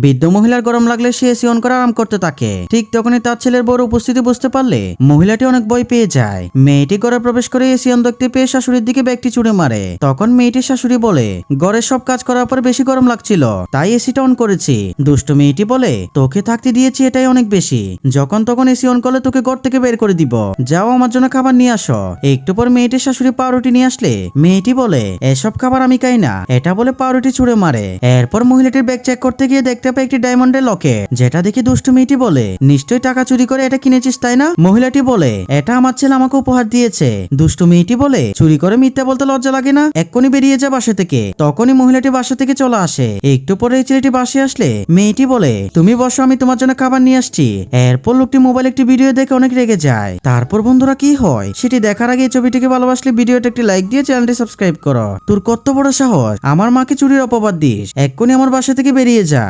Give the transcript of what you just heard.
বৃদ্ধ মহিলার গরম লাগলে সে এসি অন করে আরাম করতে থাকে। ঠিক তখনই তার ছেলের বড় উপস্থিতি বুঝতে পারলে মহিলাটি অনেক ভয় পেয়ে যায়। মেয়েটি ঘরে প্রবেশ করে এসি অন দেখতে পেয়ে শাশুড়ির দিকে ব্যাগটি ছুড়ে মারে। তখন মেয়েটির শাশুড়ি বলে, ঘরের সব কাজ করার পর বেশি গরম লাগছিল তাই এসিটা অন করেছি। দুষ্টু মেয়েটি বলে, তোকে থাকতে দিয়েছি এটাই অনেক বেশি, যখন তখন এসি অন করলে তোকে ঘর থেকে বের করে দিব, যাও আমার জন্য খাবার নিয়ে আসো। একটু পর মেয়েটির শাশুড়ি পাউরুটি নিয়ে আসলে মেয়েটি বলে, এসব খাবার আমি খাই না, এটা বলে পাউরুটি ছুড়ে মারে। এরপর মহিলাটির ব্যাগ চেক করতে গিয়ে দেখতে পায় একটি ডায়মন্ডের লকেট, যেটা দেখে দুষ্টু মেয়েটি বলে, নিশ্চয়ই টাকা চুরি করে এটা কিনেছিস তাই না? মহিলাটি বলে, এটা আমার ছেলে আমাকে উপহার দিয়েছে। দুষ্টু মেয়েটি বলে, চুরি করে মিথ্যা বলতে লজ্জা লাগে না? এক্ষুনি বেরিয়ে যা বাসা থেকে। তখনই মহিলাটি বাসা থেকে চলে আসে। একটু পরে এই ছেলেটি বাসে আসলে মেয়েটি বলে, তুমি বসো, আমি তোমার জন্য খাবার নিয়ে আসছি। এরপর লোকটি মোবাইল একটি ভিডিও দেখে অনেক রেগে যায়। তারপর বন্ধুরা কি হয় সেটি দেখার আগে এই ছবিটিকে ভালোবাসলে ভিডিওটা একটি লাইক দিয়ে চ্যানেলটি সাবস্ক্রাইব করো। তোর কত বড় সাহস আমার মাকে চুরির অপবাদ দিস? এক্ষুনি আমার বাসা থেকে বেরিয়ে যা।